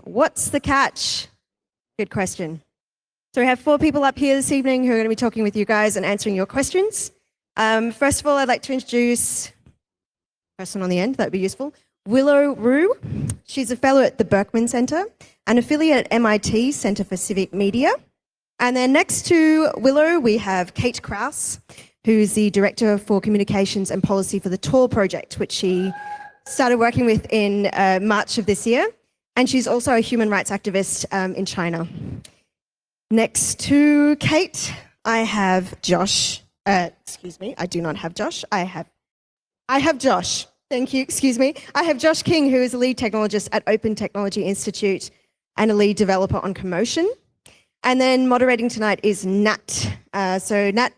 What's the catch? Good question. So we have 4 people up here this evening who are going to be talking with you guys and answering your questions. First of all, I'd like to introduce the person on the end, that would be useful. Willow Rue. She's a fellow at the Berkman Center, an affiliate at MIT Center for Civic Media. And then next to Willow, we have Kate Krause, who's the Director for Communications and Policy for the TALL project, which she started working with in March of this year. And she's also a human rights activist in China. Next to Kate, I have Josh. Excuse me, I do not have Josh. I have Josh. Thank you, excuse me. I have Josh King, who is a lead technologist at Open Technology Institute and a lead developer on Commotion. And then moderating tonight is Nat. So Nat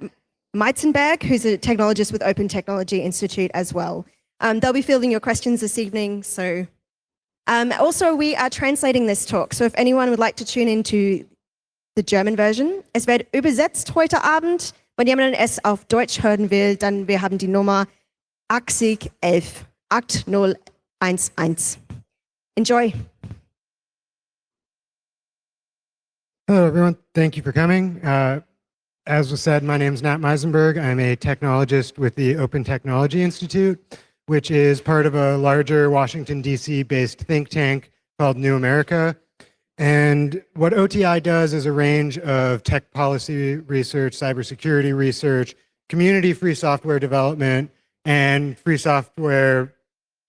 Meitzenberg, who's a technologist with Open Technology Institute as well. They'll be fielding your questions this evening. So also, we are translating this talk. So if anyone would like to tune into the German version, es wird übersetzt heute Abend. Wenn jemand es auf Deutsch hören will, dann wir haben die Nummer 8011. 8011. Enjoy. Hello, everyone. Thank you for coming. As was said, my name is Nat Meisenberg. I'm a technologist with the Open Technology Institute, which is part of a larger Washington, D.C.-based think tank called New America. And what OTI does is a range of tech policy research, cybersecurity research, community free software development, and free software,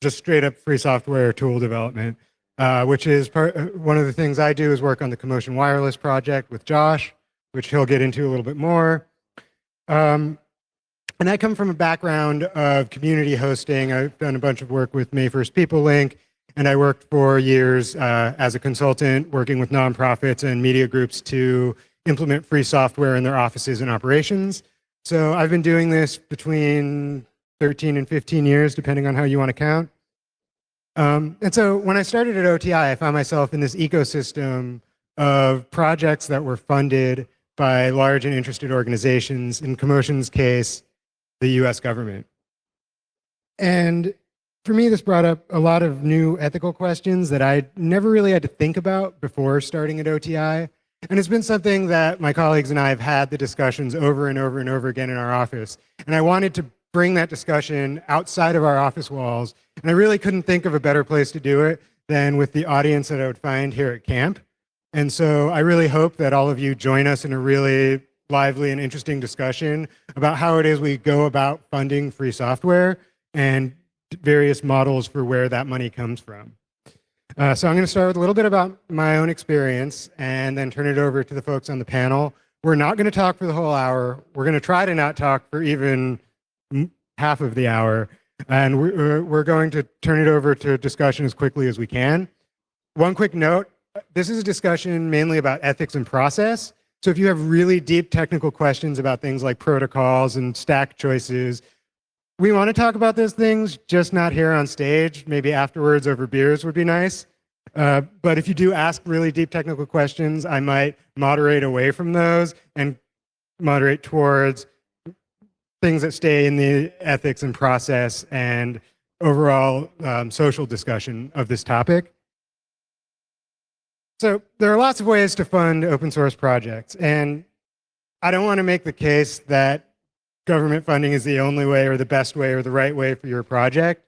just straight up free software tool development, which is one of the things I do is work on the Commotion Wireless project with Josh, which he'll get into a little bit more. And I come from a background of community hosting. I've done a bunch of work with May First People Link, and I worked for years as a consultant working with nonprofits and media groups to implement free software in their offices and operations. So I've been doing this between 13 and 15 years, depending on how you want to count. And so when I started at OTI, I found myself in this ecosystem of projects that were funded by large and interested organizations, in Commotion's case, the US government. And for me, this brought up a lot of new ethical questions that I never really had to think about before starting at OTI. And it's been something that my colleagues and I have had the discussions over and over and over again in our office. And I wanted to bring that discussion outside of our office walls. And I really couldn't think of a better place to do it than with the audience that I would find here at camp. And so I really hope that all of you join us in a really lively and interesting discussion about how it is we go about funding free software and various models for where that money comes from. So I'm going to start with a little bit about my own experience and then turn it over to the folks on the panel. We're not going to talk for the whole hour. We're going to try to not talk for even half of the hour. And we're going to turn it over to discussion as quickly as we can. One quick note, this is a discussion mainly about ethics and process. So if you have really deep technical questions about things like protocols and stack choices, we want to talk about those things, just not here on stage. Maybe afterwards over beers would be nice. But if you do ask really deep technical questions, I might moderate away from those and moderate towards things that stay in the ethics and process and overall social discussion of this topic. So there are lots of ways to fund open source projects, and I don't want to make the case that government funding is the only way or the best way or the right way for your project.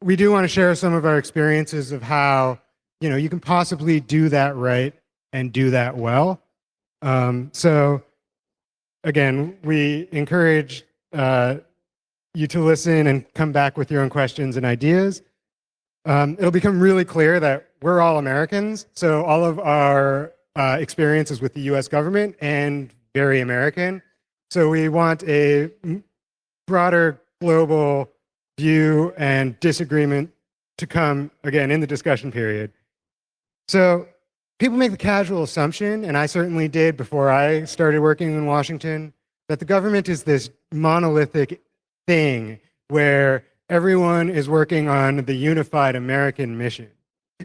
We do want to share some of our experiences of how you can possibly do that right and do that well. So again, we encourage you to listen and come back with your own questions and ideas. It'll become really clear that we're all Americans, so all of our experiences with the US government and very American. So we want a broader global view and disagreement to come, again, in the discussion period. So people make the casual assumption, and I certainly did before I started working in Washington, that the government is this monolithic thing where everyone is working on the unified American mission.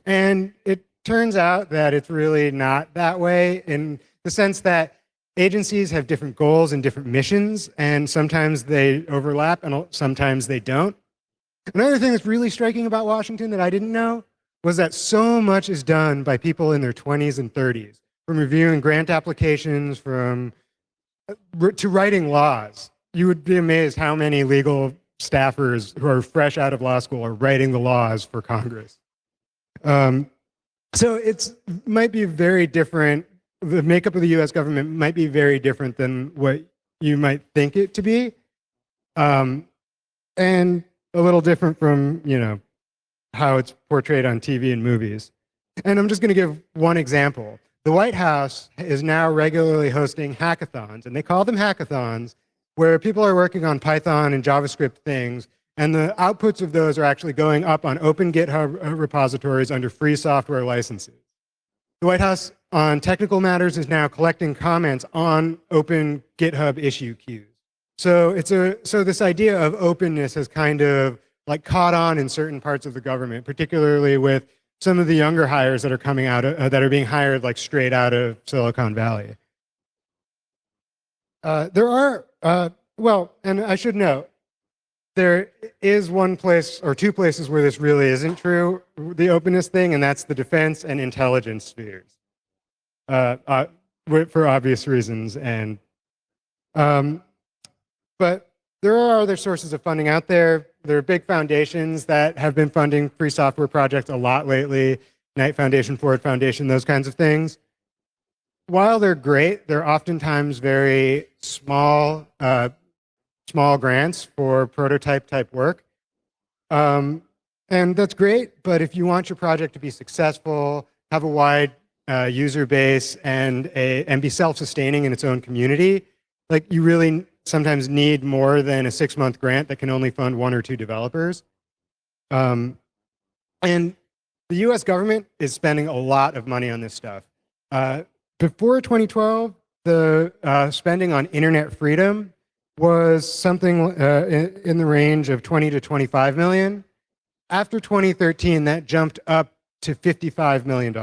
And it turns out that it's really not that way, in the sense that agencies have different goals and different missions, and sometimes they overlap and sometimes they don't. Another thing that's really striking about Washington that I didn't know was that so much is done by people in their 20s and 30s, from reviewing grant applications, to writing laws. You would be amazed how many legal staffers who are fresh out of law school are writing the laws for Congress. So it might be very different. The makeup of the US government might be very different than what you might think it to be. And a little different from, how it's portrayed on TV and movies. And I'm just going to give one example. The White House is now regularly hosting hackathons, and they call them hackathons, where people are working on Python and JavaScript things, and the outputs of those are actually going up on open GitHub repositories under free software licenses. The White House, on technical matters, is now collecting comments on open GitHub issue queues. So this idea of openness has kind of caught on in certain parts of the government, particularly with some of the younger hires that are coming out, that are being hired straight out of Silicon Valley. There are, and I should note, there is one place or two places where this really isn't true, the openness thing, and that's the defense and intelligence spheres, for obvious reasons. And but there are other sources of funding out there. There are big foundations that have been funding free software projects a lot lately, Knight Foundation, Ford Foundation, those kinds of things. While they're great, they're oftentimes very small grants for prototype type work. And that's great, but if you want your project to be successful, have a wide user base, and be self-sustaining in its own community, you really sometimes need more than a 6-month grant that can only fund 1 or 2 developers. And the US government is spending a lot of money on this stuff. Before 2012, the spending on internet freedom was something in the range of 20 to 25 million. After 2013, that jumped up to $55 million.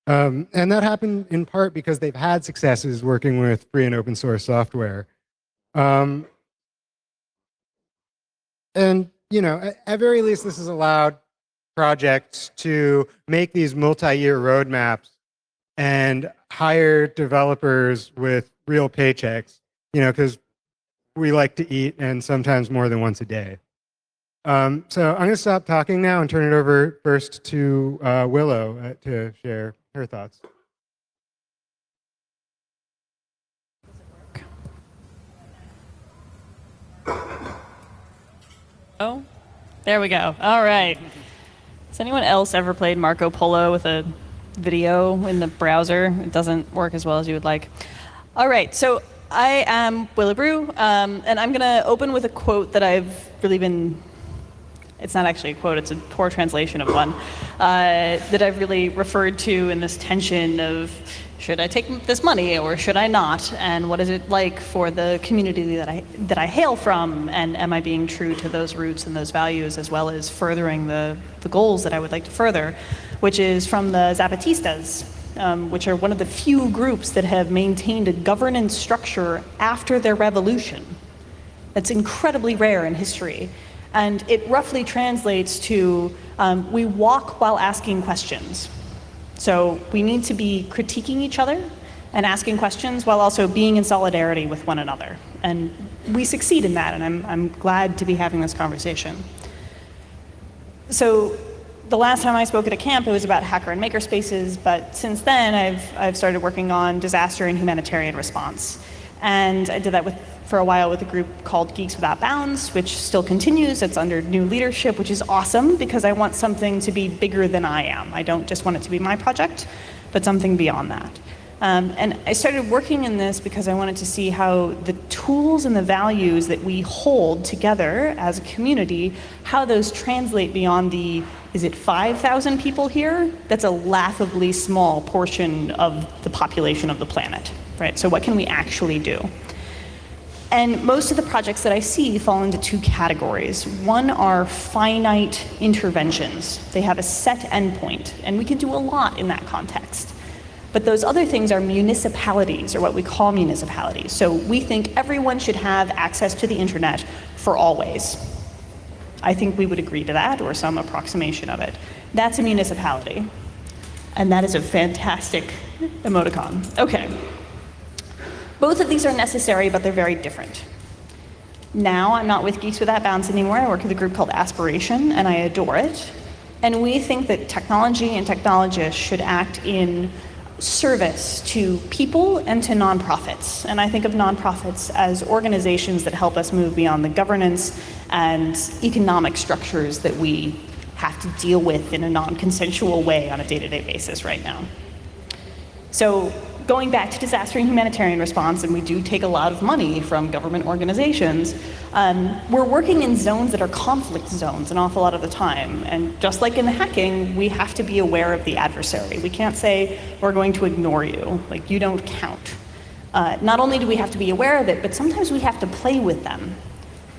And that happened in part because they've had successes working with free and open source software. And, at very least, this has allowed projects to make these multi-year roadmaps and hire developers with real paychecks, because we like to eat, and sometimes more than once a day. So I'm going to stop talking now and turn it over first to Willow to share her thoughts. Oh, there we go. All right. Has anyone else ever played Marco Polo with a video in the browser? It doesn't work as well as you would like. All right, so I am Willibrew, and I'm going to open with a quote that I've really been, it's not actually a quote, it's a poor translation of one, that I've really referred to in this tension of, should I take this money or should I not? And what is it like for the community that I hail from? And am I being true to those roots and those values, as well as furthering the goals that I would like to further, which is from the Zapatistas, which are one of the few groups that have maintained a governance structure after their revolution. That's incredibly rare in history. And it roughly translates to, we walk while asking questions. So we need to be critiquing each other and asking questions while also being in solidarity with one another. And we succeed in that, and I'm glad to be having this conversation. So the last time I spoke at a camp, it was about hacker and makerspaces, but since then I've started working on disaster and humanitarian response. And I did that for a while with a group called Geeks Without Bounds, which still continues. It's under new leadership, which is awesome because I want something to be bigger than I am. I don't just want it to be my project, but something beyond that. And I started working in this because I wanted to see how the tools and the values that we hold together as a community, how those translate beyond is it 5,000 people here? That's a laughably small portion of the population of the planet, right? So what can we actually do? And most of the projects that I see fall into 2 categories. One are finite interventions. They have a set endpoint, and we can do a lot in that context. But those other things are municipalities, or what we call municipalities. So we think everyone should have access to the internet for always. I think we would agree to that, or some approximation of it. That's a municipality. And that is a fantastic emoticon. Okay. Both of these are necessary, but they're very different. Now, I'm not with Geeks Without Bounds anymore. I work with a group called Aspiration, and I adore it. And we think that technology and technologists should act in service to people and to nonprofits. And I think of nonprofits as organizations that help us move beyond the governance and economic structures that we have to deal with in a non-consensual way on a day-to-day basis right now. So going back to disaster and humanitarian response, and we do take a lot of money from government organizations, we're working in zones that are conflict zones an awful lot of the time. And just like in the hacking, we have to be aware of the adversary. We can't say, we're going to ignore you, like you don't count. Not only do we have to be aware of it, but sometimes we have to play with them.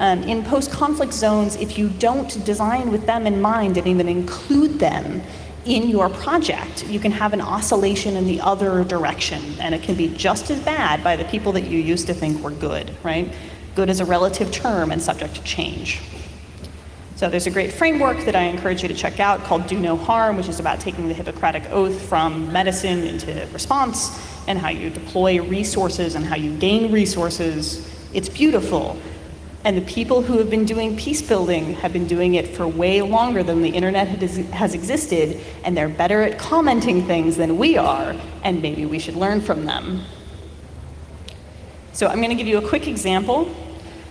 In post-conflict zones, if you don't design with them in mind and even include them in your project, you can have an oscillation in the other direction, and it can be just as bad by the people that you used to think were good, right? Good is a relative term and subject to change. So there's a great framework that I encourage you to check out called Do No Harm, which is about taking the Hippocratic Oath from medicine into response, and how you deploy resources and how you gain resources. It's beautiful. And the people who have been doing peace building have been doing it for way longer than the internet has existed, and they're better at commenting things than we are, and maybe we should learn from them. So I'm going to give you a quick example,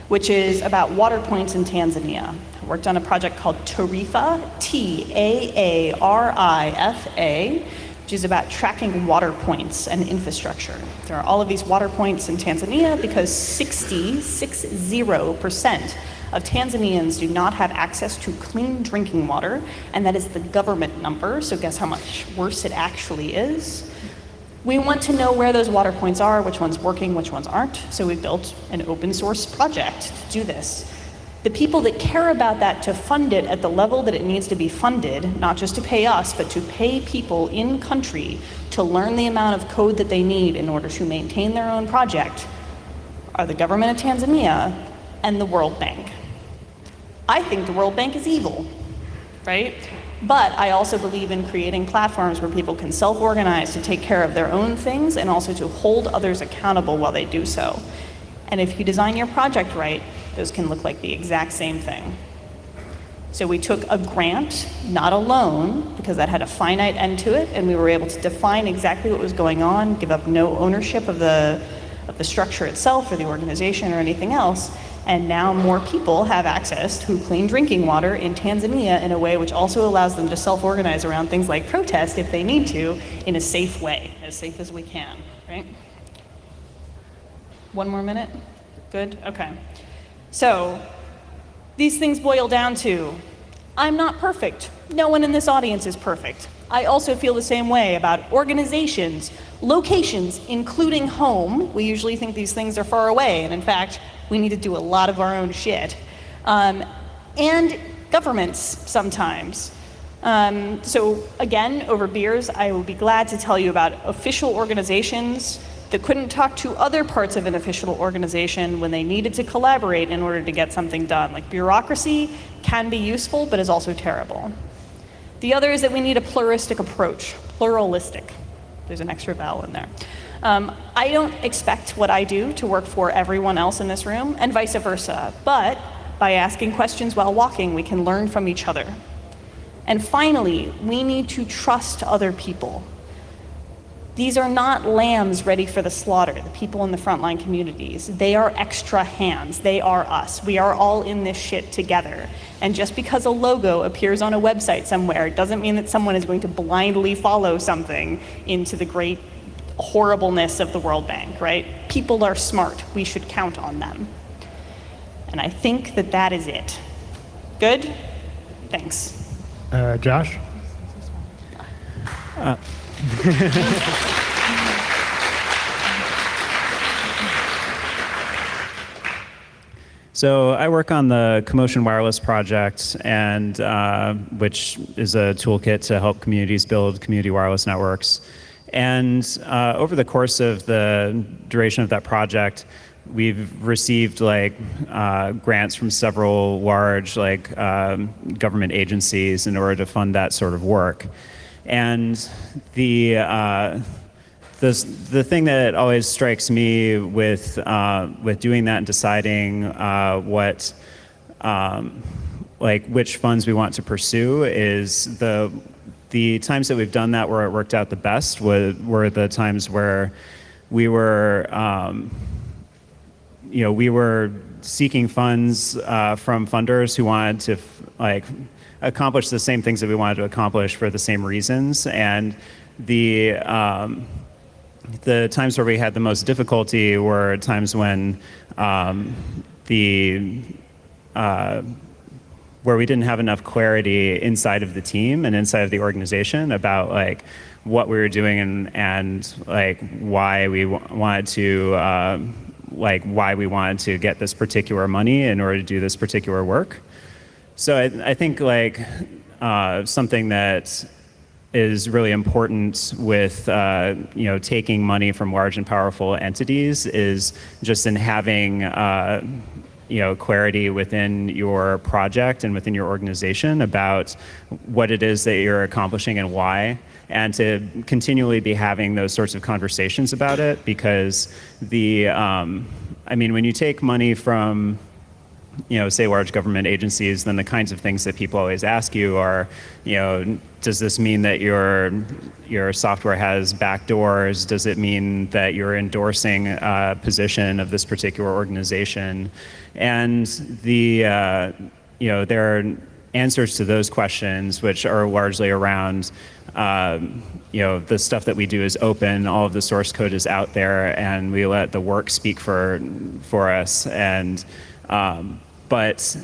which is about water points in Tanzania. I worked on a project called Taarifa, Taarifa, which is about tracking water points and infrastructure. There are all of these water points in Tanzania because 60% of Tanzanians do not have access to clean drinking water, and that is the government number, so guess how much worse it actually is. We want to know where those water points are, which one's working, which ones aren't, so we built an open source project to do this. The people that care about that to fund it at the level that it needs to be funded, not just to pay us, but to pay people in country to learn the amount of code that they need in order to maintain their own project, are the government of Tanzania and the World Bank. I think the World Bank is evil, right? But I also believe in creating platforms where people can self-organize to take care of their own things and also to hold others accountable while they do so. And if you design your project right, those can look like the exact same thing. So we took a grant, not a loan, because that had a finite end to it, and we were able to define exactly what was going on, give up no ownership of the structure itself or the organization or anything else, and now more people have access to clean drinking water in Tanzania in a way which also allows them to self-organize around things like protest if they need to in a safe way, as safe as we can, right? One more minute? Good? Okay. So, these things boil down to, I'm not perfect. No one in this audience is perfect. I also feel the same way about organizations, locations, including home. We usually think these things are far away, and in fact, we need to do a lot of our own shit. And governments sometimes. So again, over beers, I will be glad to tell you about official organizations that couldn't talk to other parts of an official organization when they needed to collaborate in order to get something done. Like bureaucracy can be useful, but is also terrible. The other is that we need a pluralistic approach, pluralistic. There's an extra vowel in there. I don't expect what I do to work for everyone else in this room, and vice versa, but by asking questions while walking, we can learn from each other. And finally, we need to trust other people. These are not lambs ready for the slaughter, the people in the frontline communities. They are extra hands. They are us. We are all in this shit together. And just because a logo appears on a website somewhere doesn't mean that someone is going to blindly follow something into the great horribleness of the World Bank, right? People are smart. We should count on them. And I think that that is it. Good? Thanks. Josh? So I work on the Commotion Wireless project, and which is a toolkit to help communities build community wireless networks. And over the course of the duration of that project, we've received grants from several large government agencies in order to fund that sort of work. And the thing that always strikes me with doing that and deciding which funds we want to pursue is the times that we've done that where it worked out the best were the times where we were we were seeking funds from funders who wanted to accomplish the same things that we wanted to accomplish for the same reasons. And the times where we had the most difficulty were times when where we didn't have enough clarity inside of the team and inside of the organization about what we were doing and why we wanted to get this particular money in order to do this particular work. So I think something that is really important with taking money from large and powerful entities is just in having clarity within your project and within your organization about what it is that you're accomplishing and why, and to continually be having those sorts of conversations about it, because when you take money from say large government agencies, then the kinds of things that people always ask you are, does this mean that your software has backdoors? Does it mean that you're endorsing a position of this particular organization? And there are answers to those questions, which are largely around, the stuff that we do is open, all of the source code is out there, and we let the work speak for us. And but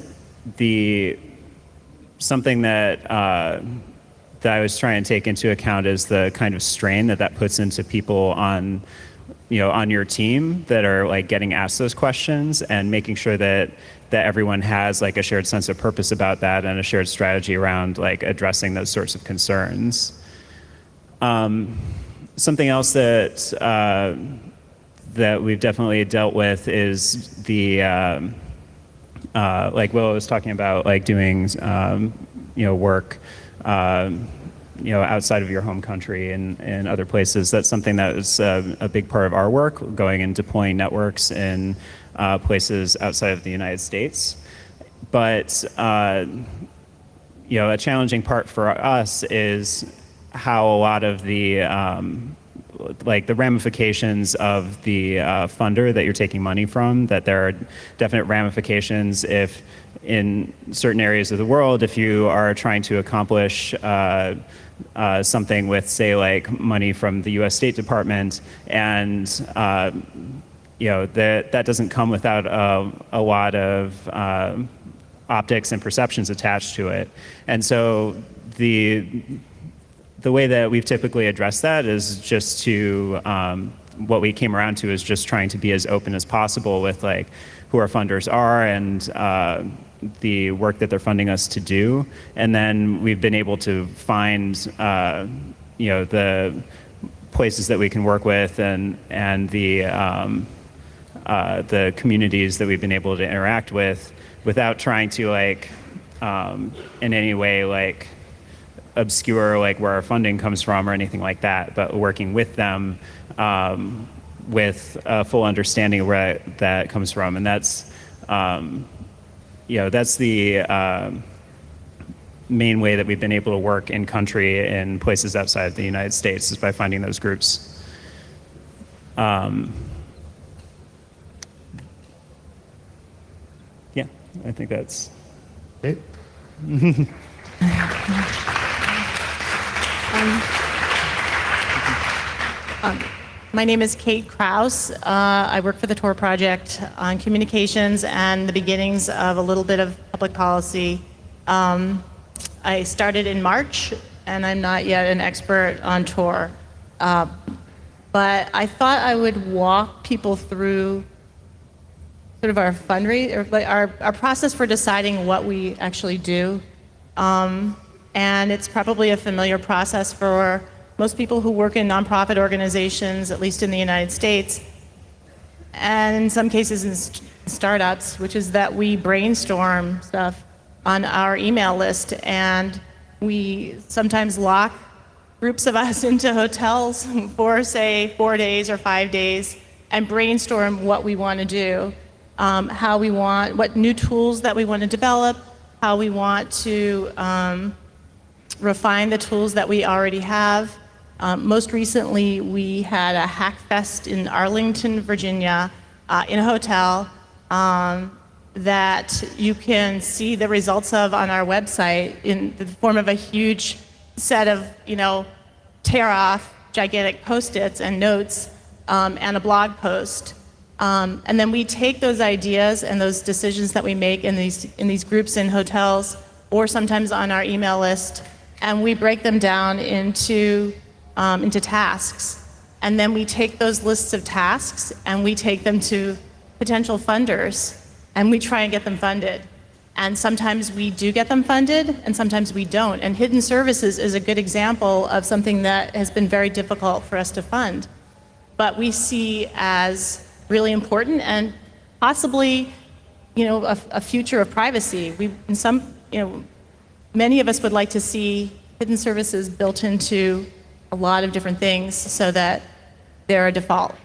something that I was trying to take into account is the kind of strain that puts into people on your team that are getting asked those questions, and making sure that everyone has a shared sense of purpose about that and a shared strategy around addressing those sorts of concerns. Something else that we've definitely dealt with is the Will was talking about doing work outside of your home country and other places. That's something that is a big part of our work, going and deploying networks in places outside of the United States. But a challenging part for us is how a lot of the the ramifications of the funder that you're taking money from, that there are definite ramifications if in certain areas of the world, if you are trying to accomplish something with, say, money from the U.S. State Department, and that doesn't come without a lot of optics and perceptions attached to it. And so the way that we've typically addressed that is just to, what we came around to is just trying to be as open as possible with who our funders are and the work that they're funding us to do. And then we've been able to find, the places that we can work with and the communities that we've been able to interact with without trying to in any way obscure where our funding comes from or anything like that, but working with them with a full understanding of where that comes from. And that's that's the main way that we've been able to work in country in places outside of the United States, is by finding those groups. Yeah, I think that's it. My name is Kate Krause. I work for the Tor Project on communications and the beginnings of a little bit of public policy. I started in March, and I'm not yet an expert on Tor. But I thought I would walk people through sort of our our process for deciding what we actually do. And it's probably a familiar process for most people who work in nonprofit organizations, at least in the United States. and in some cases in startups, which is that we brainstorm stuff on our email list, and we sometimes lock groups of us into hotels for, say, 4 days or 5 days and brainstorm what we want to do, what new tools that we want to develop, how we want to refine the tools that we already have. Most recently, we had a hack fest in Arlington, Virginia, in a hotel that you can see the results of on our website in the form of a huge set of, tear-off gigantic Post-its and notes and a blog post. And then we take those ideas and those decisions that we make in these groups in hotels or sometimes on our email list, and we break them down into tasks. And then we take those lists of tasks and we take them to potential funders and we try and get them funded. And sometimes we do get them funded and sometimes we don't. And hidden services is a good example of something that has been very difficult for us to fund, but we see as really important and possibly, a future of privacy. Many of us would like to see hidden services built into a lot of different things so that they're a default.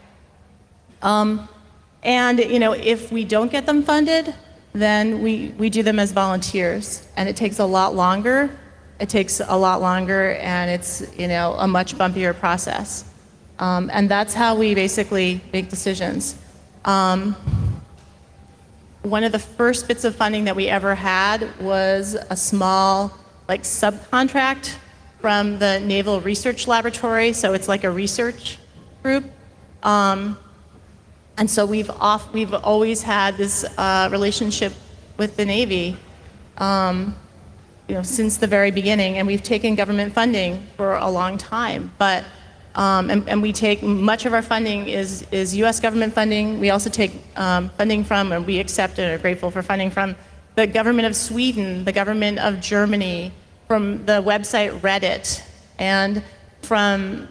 And if we don't get them funded, then we do them as volunteers, and it takes a lot longer. And it's a much bumpier process. And that's how we basically make decisions. One of the first bits of funding that we ever had was a small subcontract from the Naval Research Laboratory, so it's like a research group. And so we've always had this relationship with the Navy, since the very beginning, and we've taken government funding for a long time. But and we take much of our funding is U.S. government funding. We also take funding from, and we accept and are grateful for funding from the government of Sweden, the government of Germany, from the website Reddit, and from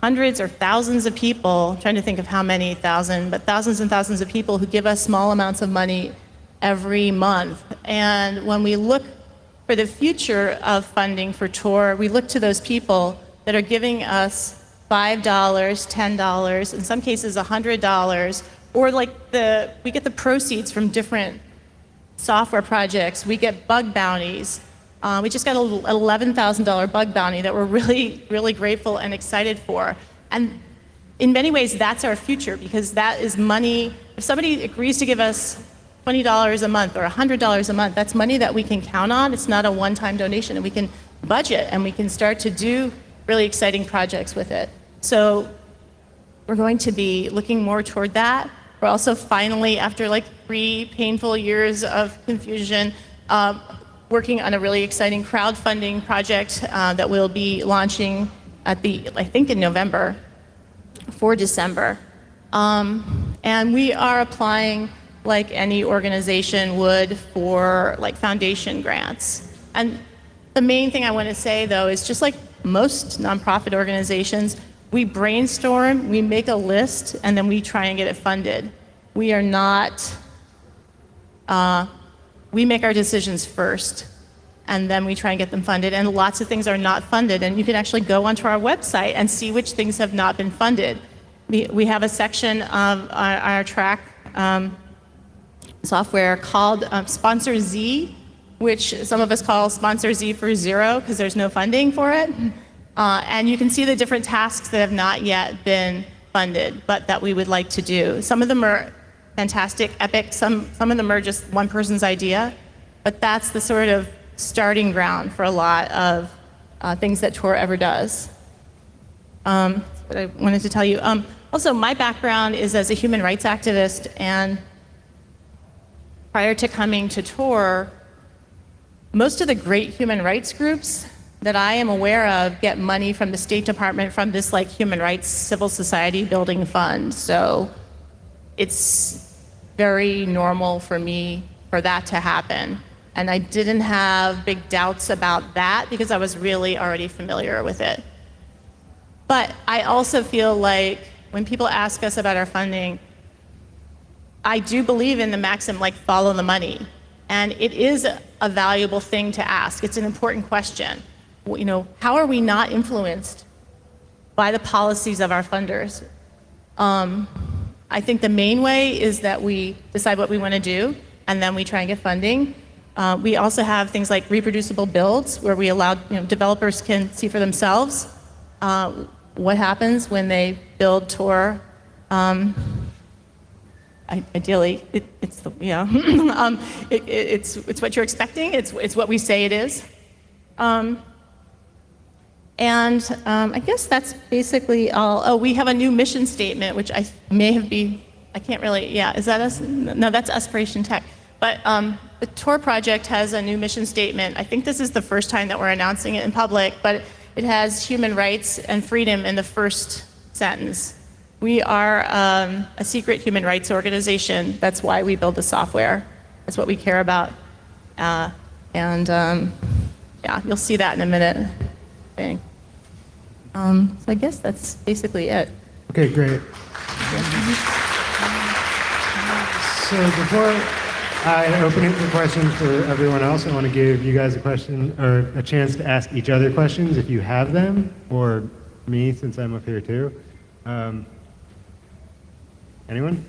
hundreds or thousands of people, I'm trying to think of how many thousand, but thousands and thousands of people who give us small amounts of money every month. And when we look for the future of funding for Tor, we look to those people that are giving us $5, $10, in some cases $100, or we get the proceeds from different software projects. We get bug bounties. We just got an $11,000 bug bounty that we're really, really grateful and excited for. And in many ways, that's our future, because that is money. If somebody agrees to give us $20 a month or $100 a month, that's money that we can count on. It's not a one-time donation, and we can budget and we can start to do really exciting projects with it. So we're going to be looking more toward that. We're also finally, after 3 painful years of confusion, working on a really exciting crowdfunding project that we'll be launching I think in November for December. And we are applying like any organization would for foundation grants. And the main thing I want to say though is, just like most nonprofit organizations, we brainstorm, we make a list, and then we try and get it funded. We are not, we make our decisions first, and then we try and get them funded. And lots of things are not funded, and you can actually go onto our website and see which things have not been funded. We have a section of our track software called Sponsor Z, which some of us call Sponsor Z for zero because there's no funding for it. And you can see the different tasks that have not yet been funded, but that we would like to do. Some of them are fantastic, epic. Some of them are just one person's idea, but that's the sort of starting ground for a lot of things that Tor ever does. What I wanted to tell you. Also, my background is as a human rights activist, and prior to coming to Tor, most of the great human rights groups that I am aware of get money from the State Department from this human rights civil society building fund. So it's very normal for me for that to happen. And I didn't have big doubts about that because I was really already familiar with it. But I also feel like when people ask us about our funding, I do believe in the maxim, like, follow the money. And it is a valuable thing to ask. It's an important question. You know, how are we not influenced by the policies of our funders? I think the main way is that we decide what we want to do, and then we try and get funding. We also have things like reproducible builds, where we allow, developers can see for themselves what happens when they build Tor. Ideally, it's the it's what you're expecting. It's what we say it is. I guess that's basically all. Oh, we have a new mission statement, which I can't really, is that us? No, that's Aspiration Tech. But the Tor project has a new mission statement. I think this is the first time that we're announcing it in public, but it has human rights and freedom in the first sentence. We are a secret human rights organization. That's why we build the software. That's what we care about. You'll see that in a minute. Thing. So I guess that's basically it. Okay, great. So before I open it for questions for everyone else, I want to give you guys a question, or a chance to ask each other questions if you have them, or me, since I'm up here too. Anyone?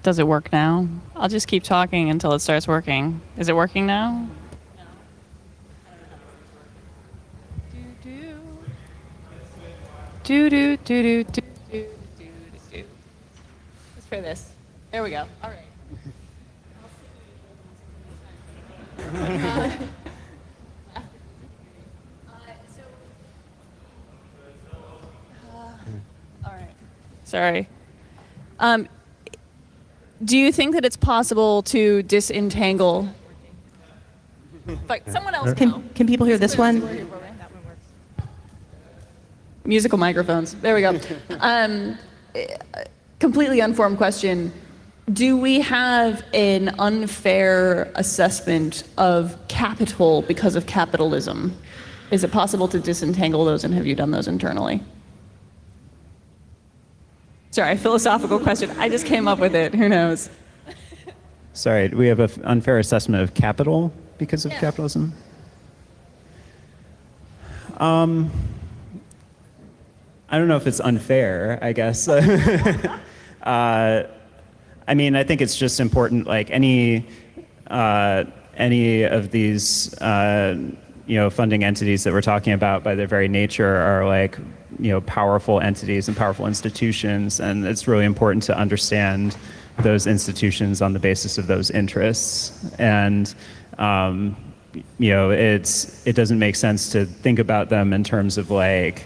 Does it work now? I'll just keep talking until it starts working. Is it working now? Do. Let's try this. There we go. All right. All right. Sorry. Do you think that it's possible to disentangle? But someone else can people hear this one? Musical microphones. There we go. Completely unformed question. Do we have an unfair assessment of capital because of capitalism? Is it possible to disentangle those, and have you done those internally? Sorry, philosophical question. I just came up with it. Who knows? Sorry, do we have an unfair assessment of capital because of capitalism? I don't know if it's unfair, I guess. I mean, I think it's just important, like any of these funding entities that we're talking about by their very nature are like, powerful entities and powerful institutions, and it's really important to understand those institutions on the basis of those interests. And it doesn't make sense to think about them in terms of like,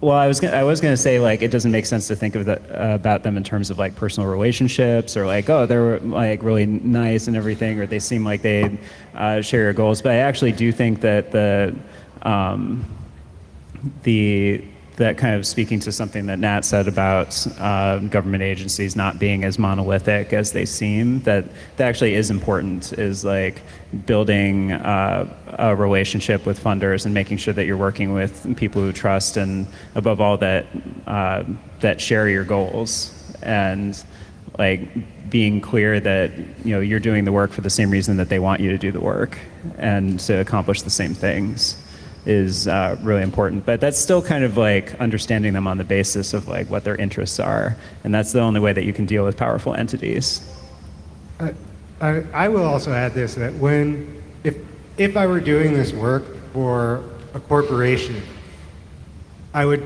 I was gonna say, like, it doesn't make sense to think of about them in terms of like personal relationships, or like, oh, they're like really nice and everything, or they seem like they share your goals. But I actually do think that that kind of speaking to something that Nat said about government agencies not being as monolithic as they seem, that actually is important, is like building a relationship with funders and making sure that you're working with people who trust, and above all that share your goals, and like being clear that you're doing the work for the same reason that they want you to do the work and to accomplish the same things is really important. But that's still kind of like understanding them on the basis of like what their interests are, and that's the only way that you can deal with powerful entities. I will also add this, that if I were doing this work for a corporation, there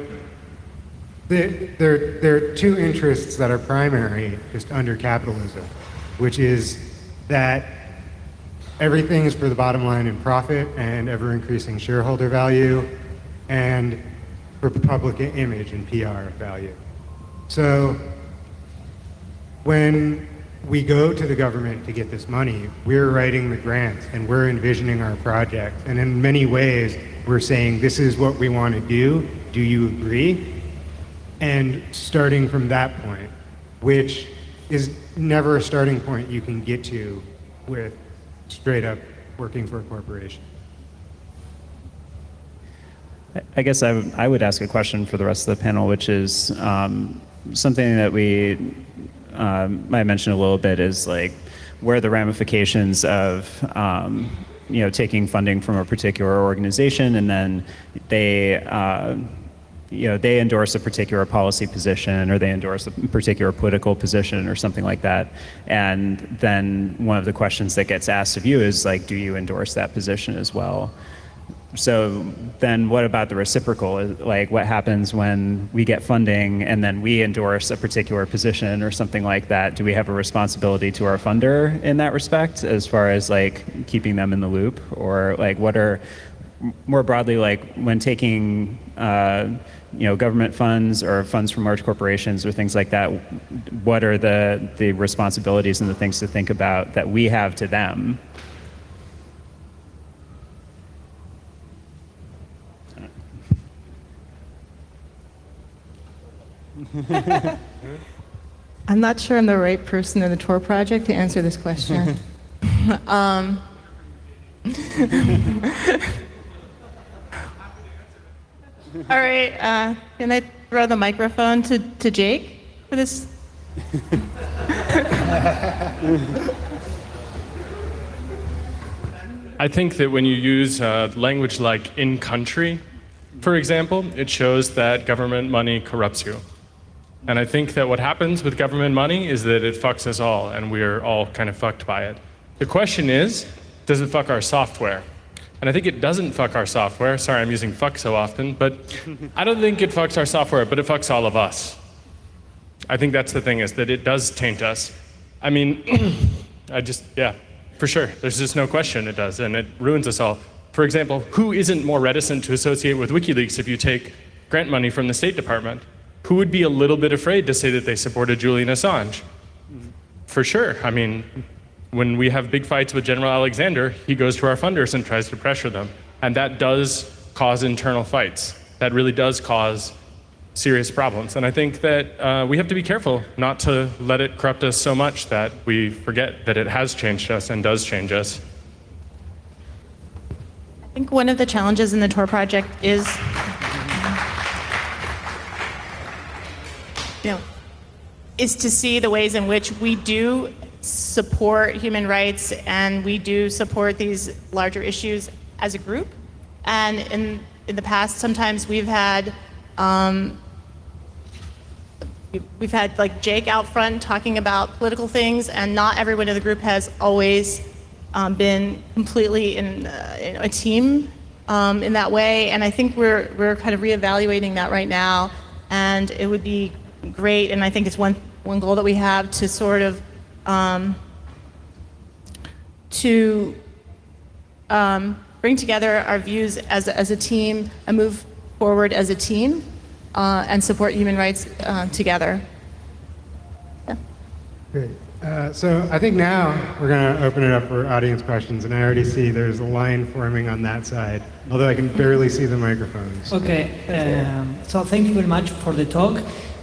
are two interests that are primary just under capitalism, which is that everything is for the bottom line in profit and ever increasing shareholder value, and for public image and PR value. So when we go to the government to get this money, we're writing the grants and we're envisioning our project. And in many ways, we're saying, this is what we want to do. Do you agree? And starting from that point, which is never a starting point you can get to with straight up working for a corporation. I guess I would ask a question for the rest of the panel, which is something that we might mention a little bit is like where are the ramifications of taking funding from a particular organization and then they endorse a particular policy position or they endorse a particular political position or something like that. And then one of the questions that gets asked of you is like, do you endorse that position as well? So then what about the reciprocal? Like what happens when we get funding and then we endorse a particular position or something like that? Do we have a responsibility to our funder in that respect as far as like keeping them in the loop? Or like what are, more broadly, like when taking government funds or funds from large corporations or things like that, what are the responsibilities and the things to think about that we have to them? I'm not sure I'm the right person in the Tor project to answer this question. All right, can I throw the microphone to Jake for this? I think that when you use language like in country, for example, it shows that government money corrupts you. And I think that what happens with government money is that it fucks us all, and we're all kind of fucked by it. The question is, does it fuck our software? And I think it doesn't fuck our software. Sorry, I'm using fuck so often, but I don't think it fucks our software, but it fucks all of us. I think that's the thing, is that it does taint us. I mean, yeah, for sure. There's just no question it does, and it ruins us all. For example, who isn't more reticent to associate with WikiLeaks if you take grant money from the State Department? Who would be a little bit afraid to say that they supported Julian Assange? For sure. I mean, when we have big fights with General Alexander, he goes to our funders and tries to pressure them. And that does cause internal fights. That really does cause serious problems. And I think that we have to be careful not to let it corrupt us so much that we forget that it has changed us and does change us. I think one of the challenges in the Tor project is to see the ways in which we do support human rights and we do support these larger issues as a group. And in the past, sometimes we've had like Jake out front talking about political things, and not everyone in the group has always been completely in a team in that way. And I think we're kind of reevaluating that right now, and it would be great, and I think it's one goal that we have to sort of bring together our views as a team and move forward as a team and support human rights together. Yeah. Great. So I think now we're going to open it up for audience questions, and I already see there's a line forming on that side, although I can barely see the microphones. Okay, so thank you very much for the talk.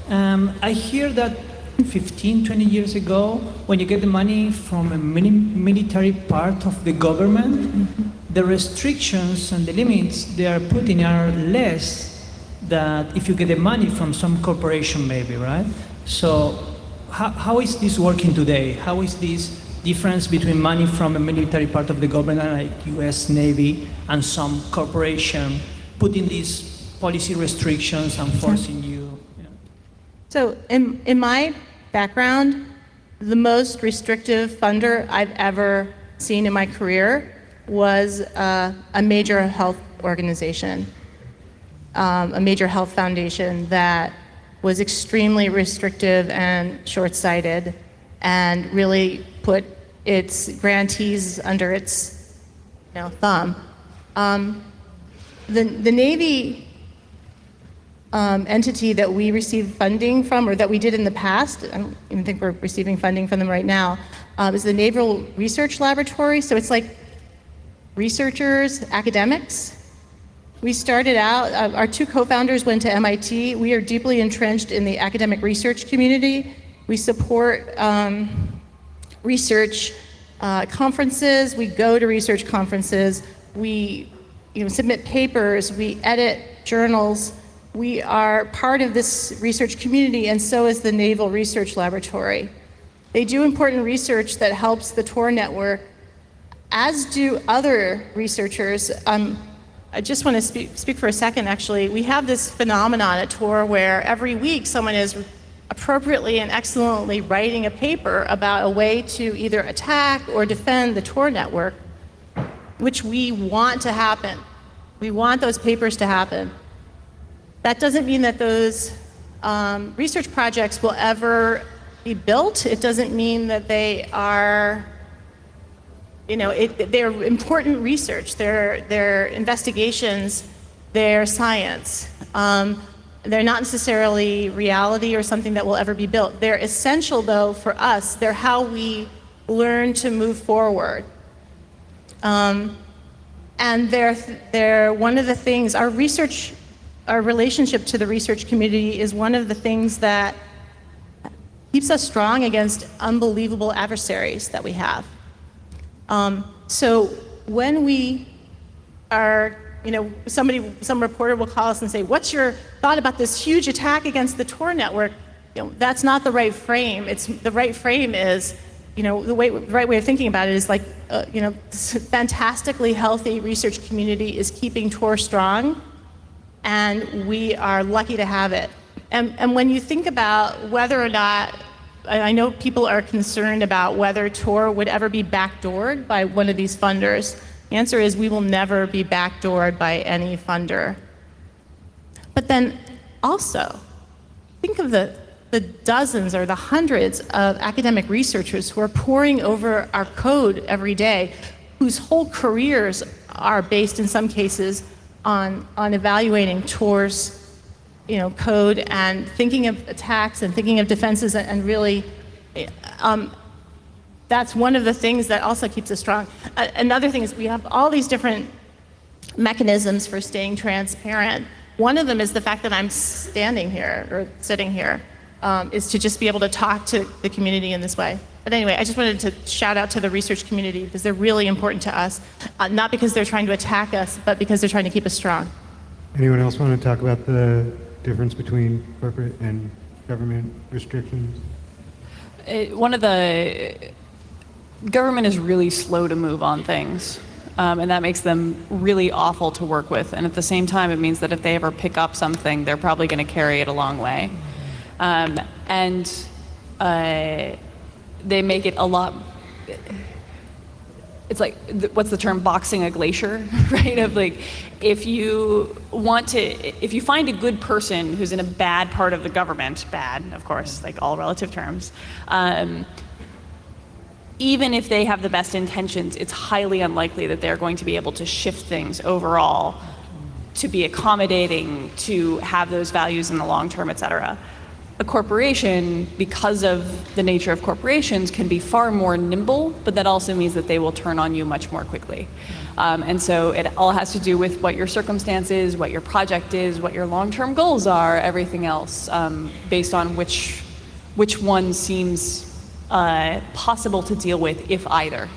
I hear that 15, 20 years ago, when you get the money from a military part of the government, the restrictions and the limits they are putting are less than if you get the money from some corporation maybe, right? So how is this working today? How is this difference between money from a military part of the government like US Navy and some corporation putting these policy restrictions and forcing you? So in my background, the most restrictive funder I've ever seen in my career was a major health organization, a major health foundation that was extremely restrictive and short-sighted and really put its grantees under its thumb. The Navy entity that we received funding from, or that we did in the past, I don't even think we're receiving funding from them right now, is the Naval Research Laboratory. So it's like researchers, academics. We started out, our two co-founders went to MIT. We are deeply entrenched in the academic research community, We support research conferences. We go to research conferences. We submit papers. We edit journals. We are part of this research community, and so is the Naval Research Laboratory. They do important research that helps the Tor network, as do other researchers. I just want to speak for a second, actually. We have this phenomenon at Tor where every week someone is appropriately and excellently writing a paper about a way to either attack or defend the Tor network, which we want to happen. We want those papers to happen. That doesn't mean that those research projects will ever be built. It doesn't mean that they are, they're important research. They're investigations, they're science. They're not necessarily reality or something that will ever be built. They're essential, though, for us. They're how we learn to move forward. And they're one of the things, our relationship to the research community is one of the things that keeps us strong against unbelievable adversaries that we have. So when we are, some reporter will call us and say, what's your thought about this huge attack against the Tor network? That's not the right frame. The right frame is, the right way of thinking about it is like, this fantastically healthy research community is keeping Tor strong, and we are lucky to have it. And when you think about whether or not, I know people are concerned about whether Tor would ever be backdoored by one of these funders. The answer is we will never be backdoored by any funder. But then also, think of the dozens or the hundreds of academic researchers who are poring over our code every day, whose whole careers are based in some cases on evaluating Tor's code and thinking of attacks and thinking of defenses, and really that's one of the things that also keeps us strong. Another thing is we have all these different mechanisms for staying transparent. One of them is the fact that I'm standing here or sitting here, is to just be able to talk to the community in this way. But anyway, I just wanted to shout out to the research community because they're really important to us, not because they're trying to attack us, but because they're trying to keep us strong. Anyone else want to talk about the difference between corporate and government restrictions? Government is really slow to move on things, and that makes them really awful to work with. And at the same time, it means that if they ever pick up something, they're probably going to carry it a long way. They make it a lot. It's like, what's the term? Boxing a glacier, right? Of like, if you find a good person who's in a bad part of the government, bad, of course, like all relative terms, even if they have the best intentions, it's highly unlikely that they're going to be able to shift things overall to be accommodating, to have those values in the long term, et cetera. A corporation, because of the nature of corporations, can be far more nimble, but that also means that they will turn on you much more quickly. And so it all has to do with what your circumstance is, what your project is, what your long-term goals are, everything else, based on which one seems possible to deal with, if either.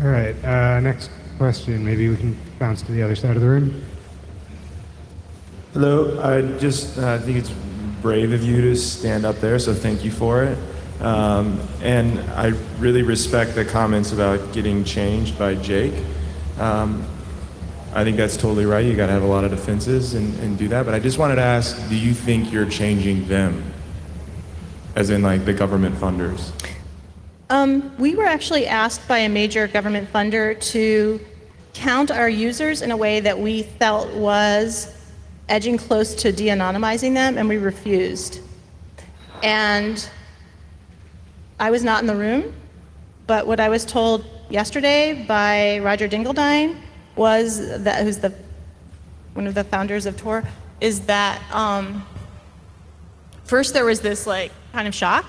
All right, next question. Maybe we can bounce to the other side of the room. Hello, I just think it's brave of you to stand up there, so thank you for it. And I really respect the comments about getting changed by Jake. I think that's totally right. You got to have a lot of defenses and do that. But I just wanted to ask, do you think you're changing them? As in like the government funders? We were actually asked by a major government funder to count our users in a way that we felt was edging close to de-anonymizing them, and we refused. And I was not in the room, but what I was told yesterday by Roger Dingledine was that, who's one of the founders of Tor, is that first there was this like kind of shock,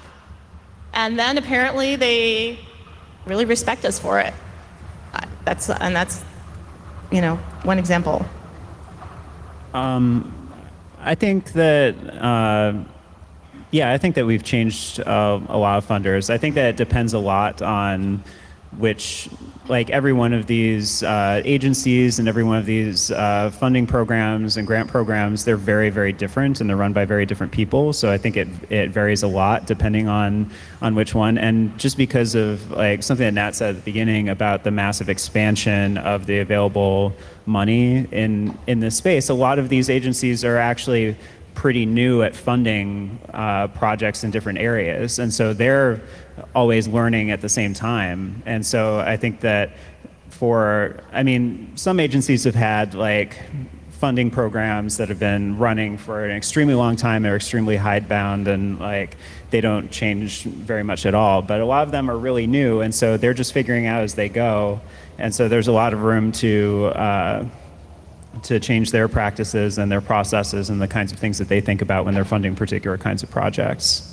and then apparently they really respect us for it. That's one example. I think that Yeah, I think that we've changed a lot of funders. I think that it depends a lot on which, like every one of these agencies and every one of these funding programs and grant programs, they're very, very different and they're run by very different people. So I think it varies a lot depending on which one. And just because of like something that Nat said at the beginning about the massive expansion of the available money in this space, a lot of these agencies are actually pretty new at funding projects in different areas. And so they're always learning at the same time. And so I think that some agencies have had like funding programs that have been running for an extremely long time. They're extremely hidebound and like they don't change very much at all. But a lot of them are really new. And so they're just figuring out as they go. And so there's a lot of room to change their practices and their processes and the kinds of things that they think about when they're funding particular kinds of projects.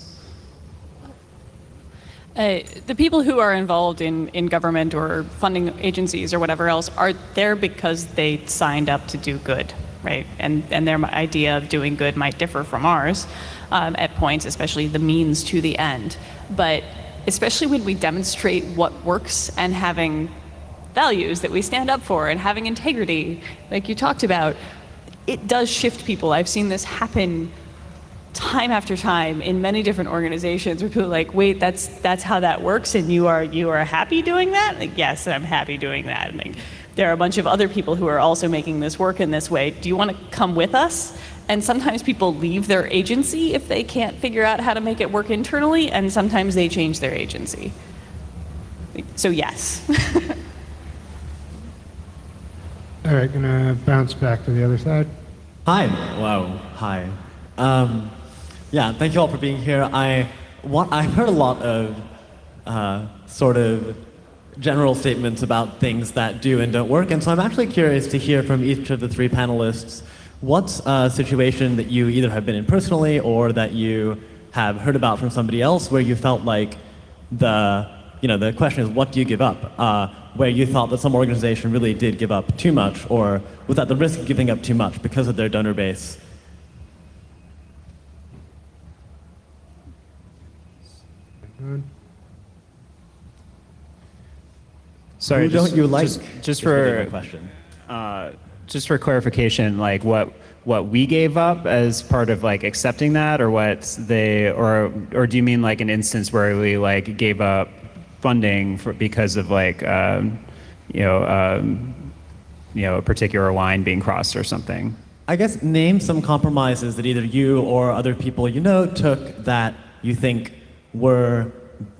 The people who are involved in government or funding agencies or whatever else are there because they signed up to do good, right? And their idea of doing good might differ from ours at points, especially the means to the end. But especially when we demonstrate what works and having values that we stand up for and having integrity, like you talked about, it does shift people. I've seen this happen time after time in many different organizations where people are like, wait, that's how that works, and you are happy doing that? Like, yes, I'm happy doing that. And like, there are a bunch of other people who are also making this work in this way. Do you want to come with us? And sometimes people leave their agency if they can't figure out how to make it work internally, and sometimes they change their agency. So yes. All right, gonna bounce back to the other side. Hi. Hello. Hi. Yeah, thank you all for being here. I've heard a lot of sort of general statements about things that do and don't work, and so I'm actually curious to hear from each of the three panelists what's a situation that you either have been in personally or that you have heard about from somebody else where you felt like the question is, what do you give up? Where you thought that some organization really did give up too much or was at the risk of giving up too much because of their donor base. Sorry, who don't you like? Just for question. Just for clarification, like what we gave up as part of like accepting that, or what they, or do you mean like an instance where we like gave up funding because of like a particular line being crossed or something? I guess name some compromises that either you or other people you know took that you think were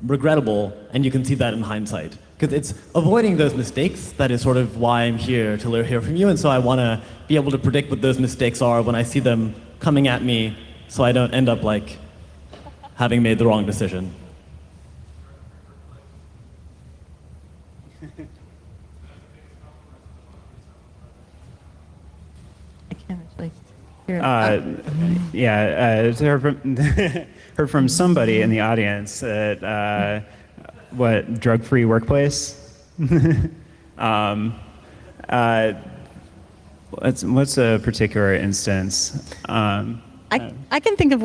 regrettable, and you can see that in hindsight. Because it's avoiding those mistakes that is sort of why I'm here to hear from you, and so I want to be able to predict what those mistakes are when I see them coming at me, so I don't end up like having made the wrong decision. I can't actually hear it. Heard from somebody in the audience that what drug-free workplace? What's a particular instance? I can think of,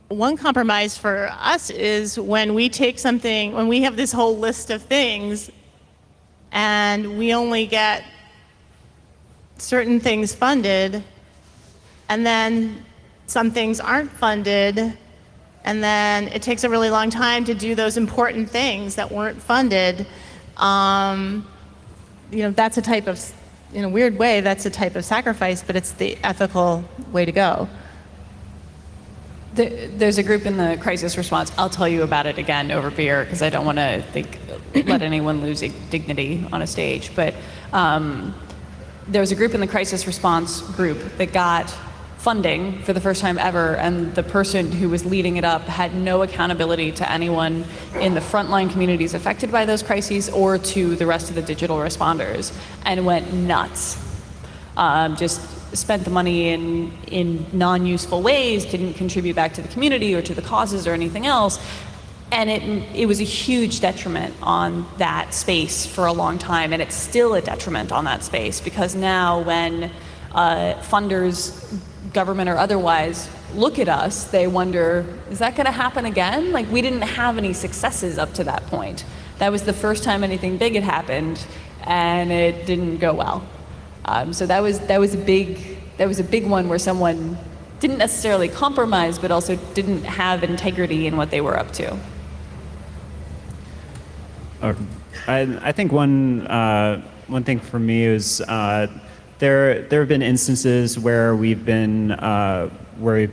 one compromise for us is when we take something, when we have this whole list of things and we only get certain things funded, and then some things aren't funded, and then it takes a really long time to do those important things that weren't funded. That's a type of, in a weird way, that's a type of sacrifice, but it's the ethical way to go. There's a group in the crisis response. I'll tell you about it again over beer because I don't want to let anyone lose dignity on a stage. But there was a group in the crisis response group that got funding for the first time ever, and the person who was leading it up had no accountability to anyone in the frontline communities affected by those crises or to the rest of the digital responders, and went nuts. Just spent the money in non-useful ways, didn't contribute back to the community or to the causes or anything else, and it was a huge detriment on that space for a long time, and it's still a detriment on that space because now when funders, government or otherwise, look at us, they wonder, is that going to happen again? Like, we didn't have any successes up to that point. That was the first time anything big had happened, and it didn't go well. So that was a big one where someone didn't necessarily compromise, but also didn't have integrity in what they were up to. I think one thing for me is there have been instances where we've been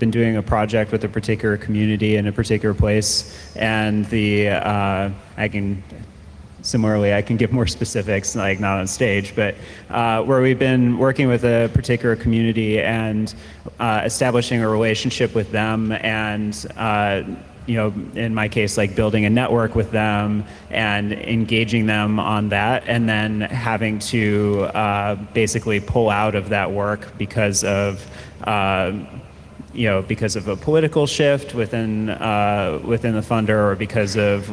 doing a project with a particular community in a particular place, and I can give more specifics, like not on stage, but where we've been working with a particular community and establishing a relationship with them, and in my case, like building a network with them and engaging them on that, and then having to basically pull out of that work because of a political shift within the funder, or because of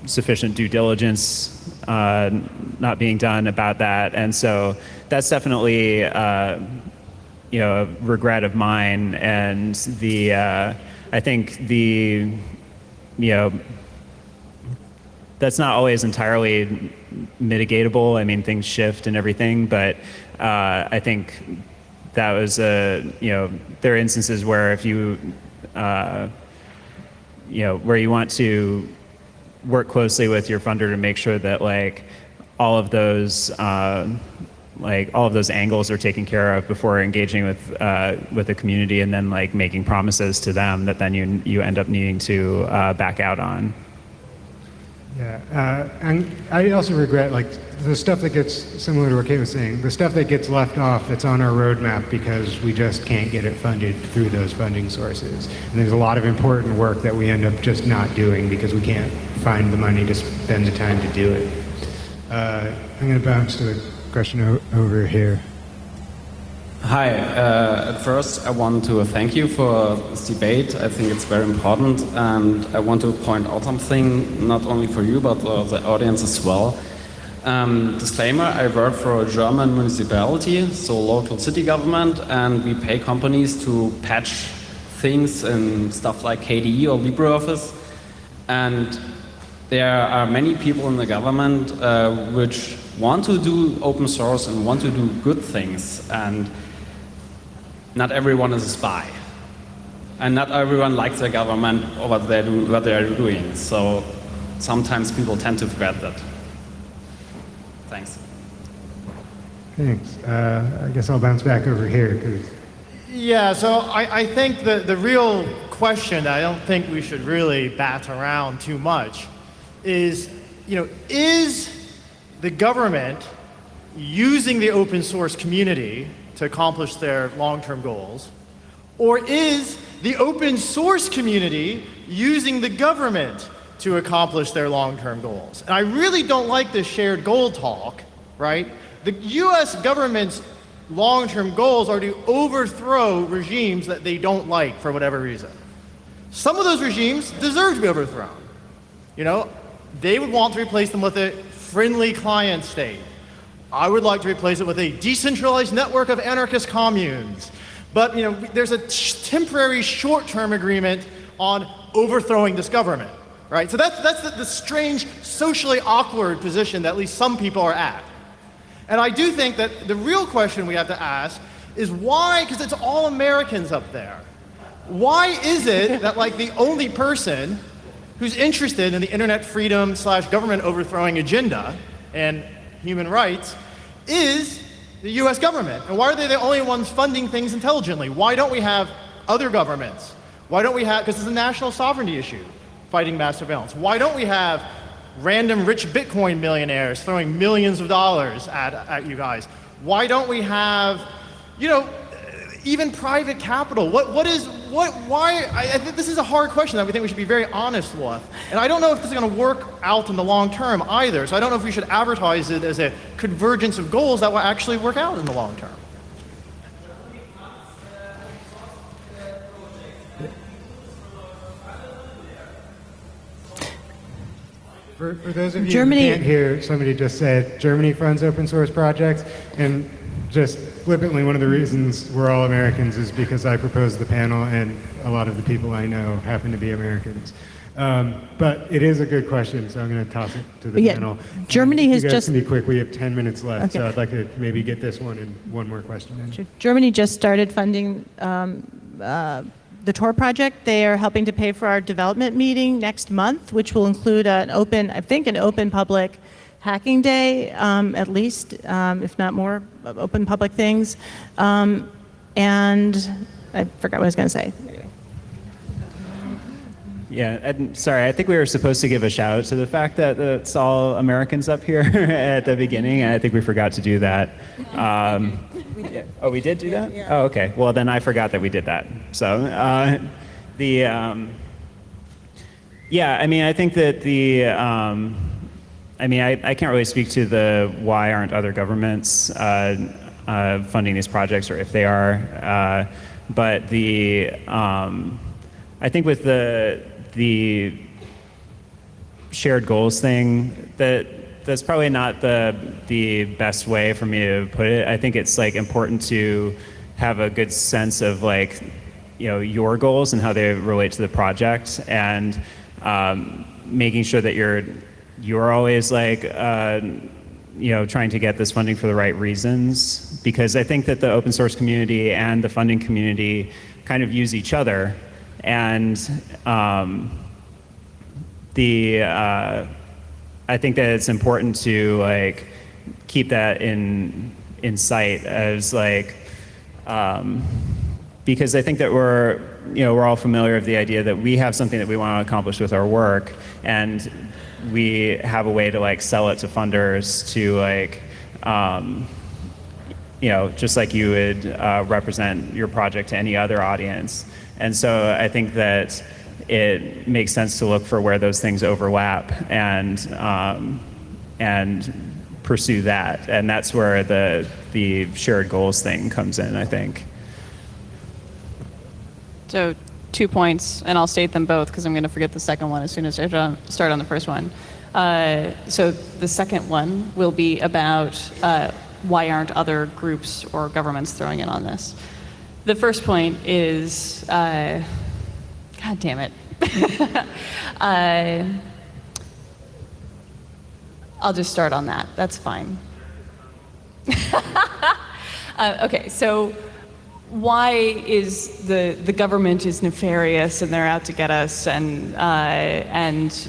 sufficient due diligence not being done about that. And so that's definitely a regret of mine, and I think that's not always entirely mitigatable. I mean, things shift and everything, but I think that was there are instances where if you where you want to work closely with your funder to make sure that all of those angles are taken care of before engaging with the community, and then making promises to them that then you end up needing to back out on. Yeah, and I also regret the stuff that gets, similar to what Kate was saying, the stuff that gets left off that's on our roadmap because we just can't get it funded through those funding sources. And there's a lot of important work that we end up just not doing because we can't find the money to spend the time to do it. I'm going to bounce to the question over here. Hi, at first I want to thank you for this debate. I think it's very important, and I want to point out something, not only for you, but for the audience as well. Disclaimer, I work for a German municipality, so local city government, and we pay companies to patch things in stuff like KDE or LibreOffice. And there are many people in the government which want to do open source and want to do good things, and not everyone is a spy. And not everyone likes their government or what they are doing. So sometimes people tend to forget that. Thanks. Thanks. I guess I'll bounce back over here. Yeah, so I think the real question that I don't think we should really bat around too much is, is the government using the open source community to accomplish their long-term goals, or is the open source community using the government to accomplish their long-term goals? And I really don't like this shared goal talk, right? The US government's long-term goals are to overthrow regimes that they don't like for whatever reason. Some of those regimes deserve to be overthrown. They would want to replace them with a friendly client state. I would like to replace it with a decentralized network of anarchist communes. But there's a temporary short-term agreement on overthrowing this government, right? So that's the strange, socially awkward position that at least some people are at. And I do think that the real question we have to ask is why, because it's all Americans up there, why is it that the only person who's interested in the internet freedom / government overthrowing agenda and human rights is the US government? And why are they the only ones funding things intelligently? Why don't we have other governments? Why don't we have, because it's a national sovereignty issue, fighting mass surveillance. Why don't we have random rich Bitcoin millionaires throwing millions of dollars at you guys? Why don't we have, even private capital? Why? I think this is a hard question that we think we should be very honest with. And I don't know if this is going to work out in the long term either. So I don't know if we should advertise it as a convergence of goals that will actually work out in the long term. For those of you who can't hear, somebody just said Germany funds open source projects, and just flippantly, one of the reasons we're all Americans is because I proposed the panel, and a lot of the people I know happen to be Americans. But it is a good question, so I'm going to toss it to the panel. Germany has you guys just can be quick. We have 10 minutes left, Okay. so I'd like to maybe get this one and one more question in. Germany just started funding the Tor project. They are helping to pay for our development meeting next month, which will include an open public hacking day, at least, if not more, open public things. And I forgot what I was going to say. Yeah, and sorry, I think we were supposed to give a shout out to the fact that it's all Americans up here at the beginning, and I think we forgot to do that. Oh, we did do that? Yeah. Oh, okay. Well, then I forgot that we did that. So, yeah, I mean, I think that I can't really speak to the why aren't other governments funding these projects, or if they are, but I think with the shared goals thing, that's probably not the best way for me to put it. I think it's like important to have a good sense of like, your goals and how they relate to the project, and making sure that you're always like trying to get this funding for the right reasons, because I think that the open source community and the funding community kind of use each other, and I think that it's important to like keep that in sight as like because I think that we're all familiar with the idea that we have something that we want to accomplish with our work, and we have a way to like sell it to funders to like just like you would represent your project to any other audience. And so I think that it makes sense to look for where those things overlap and pursue that. And that's where the shared goals thing comes in, I think. So 2 points, and I'll state them both because I'm going to forget the second one as soon as I start on the first one. So the second one will be about why aren't other groups or governments throwing in on this? The first point is, God damn it. I'll just start on that. That's fine. Okay, so why is the government is nefarious and they're out to get us, and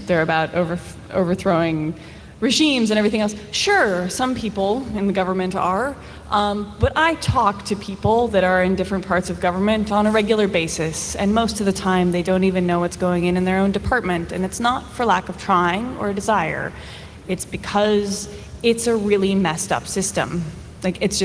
they're about overthrowing regimes and everything else? Sure, some people in the government are, but I talk to people that are in different parts of government on a regular basis, and most of the time they don't even know what's going in their own department, and it's not for lack of trying or desire. It's because it's a really messed up system. Like, it's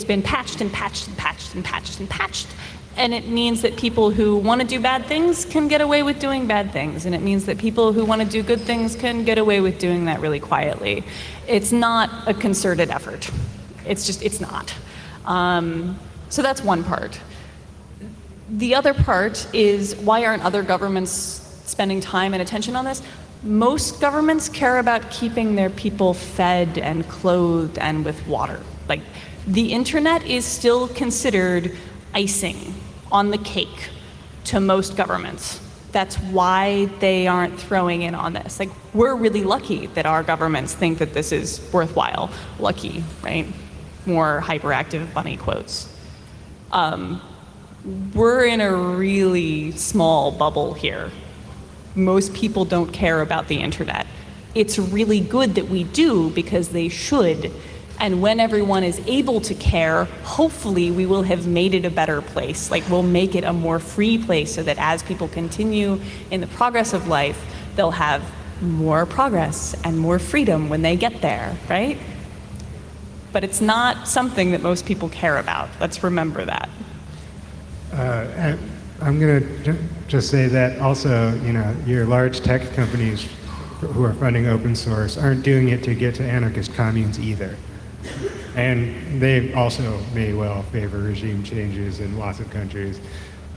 been patched and patched and patched and patched and patched. And it means that people who want to do bad things can get away with doing bad things. And it means that people who want to do good things can get away with doing that really quietly. It's not a concerted effort. It's not. So that's one part. The other part is, why aren't other governments spending time and attention on this? Most governments care about keeping their people fed and clothed and with water. Like, the internet is still considered icing on the cake to most governments. That's why they aren't throwing in on this. Like, we're really lucky that our governments think that this is worthwhile. Lucky, right? More hyperactive bunny quotes. We're in a really small bubble here. Most people don't care about the internet. It's really good that we do, because they should. And when everyone is able to care, hopefully we will have made it a better place. Like, we'll make it a more free place, so that as people continue in the progress of life, they'll have more progress and more freedom when they get there, right? But it's not something that most people care about. Let's remember that. I'm going to just say that also, your large tech companies who are funding open source aren't doing it to get to anarchist communes either. And they also may well favor regime changes in lots of countries.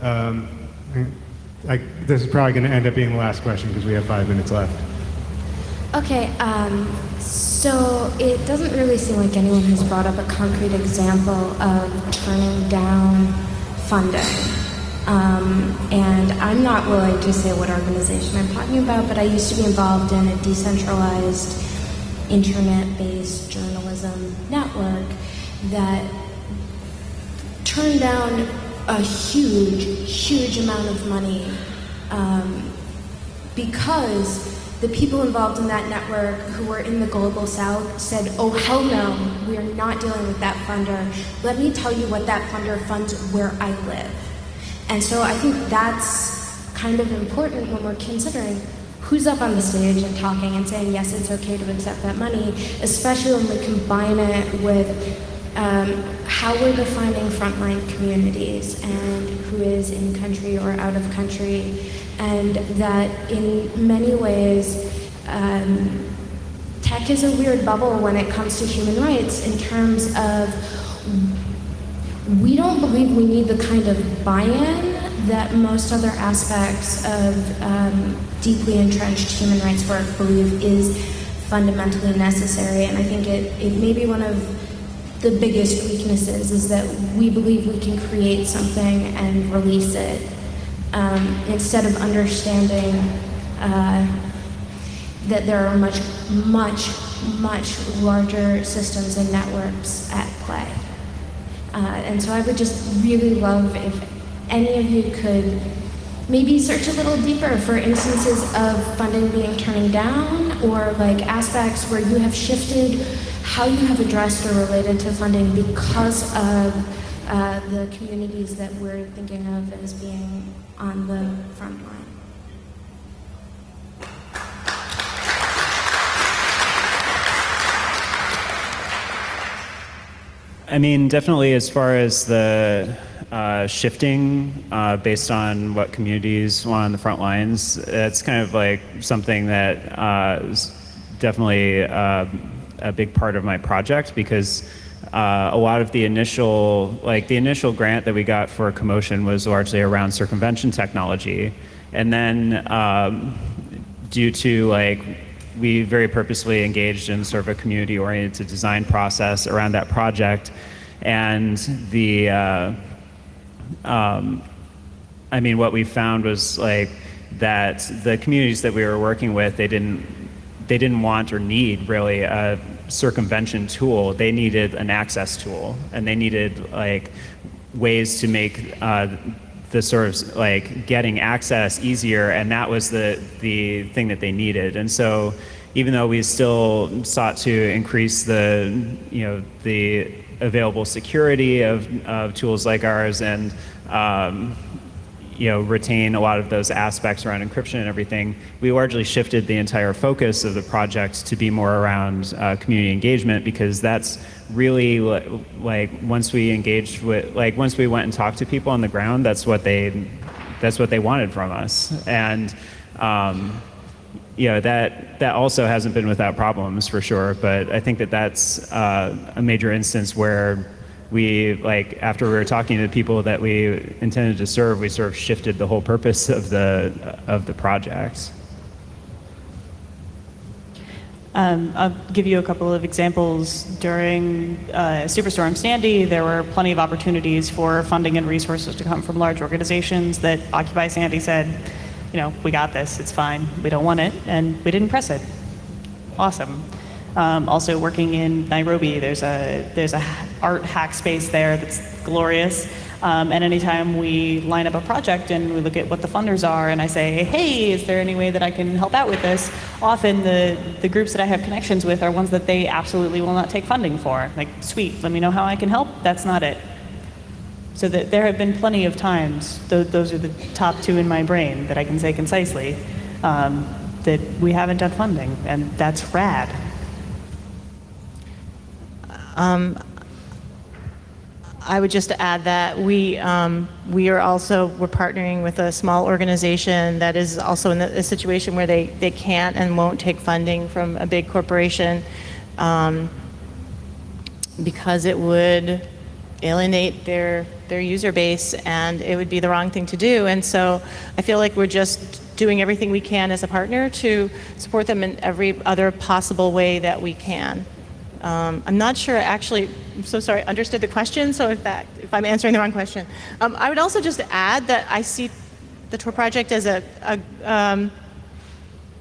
This is probably going to end up being the last question, because we have 5 minutes left. Okay, so it doesn't really seem like anyone has brought up a concrete example of turning down funding. And I'm not willing to say what organization I'm talking about, but I used to be involved in a decentralized internet-based journalism network that turned down a huge amount of money because the people involved in that network who were in the global south said, oh hell no, we are not dealing with that funder. Let me tell you what that funder funds where I live. And so I think that's kind of important when we're considering who's up on the stage and talking and saying, yes, it's okay to accept that money, especially when we combine it with how we're defining frontline communities and who is in country or out of country, and that in many ways, tech is a weird bubble when it comes to human rights in terms of we don't believe we need the kind of buy-in that most other aspects of deeply entrenched human rights work believe is fundamentally necessary. And I think it may be one of the biggest weaknesses is that we believe we can create something and release it instead of understanding that there are much larger systems and networks at play. And so I would just really love if any of you could maybe search a little deeper for instances of funding being turned down or like aspects where you have shifted how you have addressed or related to funding because of the communities that we're thinking of as being on the front line. I mean, definitely as far as the shifting based on what communities want on the front lines, it's kind of like something that is definitely a big part of my project because a lot of the initial grant that we got for Commotion was largely around circumvention technology. And then due to we very purposely engaged in sort of a community-oriented design process around that project. And the, I mean, what we found was that the communities that we were working with, they didn't want or need really a circumvention tool. They needed an access tool, and they needed ways to make the sort of getting access easier, and that was the thing that they needed. And so even though we still sought to increase the available security of tools like ours and retain a lot of those aspects around encryption and everything, we largely shifted the entire focus of the project to be more around community engagement, because that's really once we engaged with, once we went and talked to people on the ground, that's what they wanted from us. And that also hasn't been without problems for sure, but I think that that's a major instance where we, after we were talking to the people that we intended to serve, we sort of shifted the whole purpose of the project. I'll give you a couple of examples. During Superstorm Sandy, there were plenty of opportunities for funding and resources to come from large organizations that Occupy Sandy said, we got this, it's fine, we don't want it, and we didn't press it. Awesome. Also working in Nairobi, there's a art hack space there that's glorious. And anytime we line up a project and we look at what the funders are, and I say, hey, is there any way that I can help out with this? Often the groups that I have connections with are ones that they absolutely will not take funding for. Sweet, let me know how I can help. That's not it. So that there have been plenty of times, those are the top two in my brain that I can say concisely, that we haven't done funding, and that's rad. I would just add that we're partnering with a small organization that is also in a situation where they can't and won't take funding from a big corporation because it would alienate their user base and it would be the wrong thing to do. And so I feel like we're just doing everything we can as a partner to support them in every other possible way that we can. I'm not sure, actually, I'm so sorry, understood the question, so if I'm answering the wrong question. I would also just add that I see the Tor project as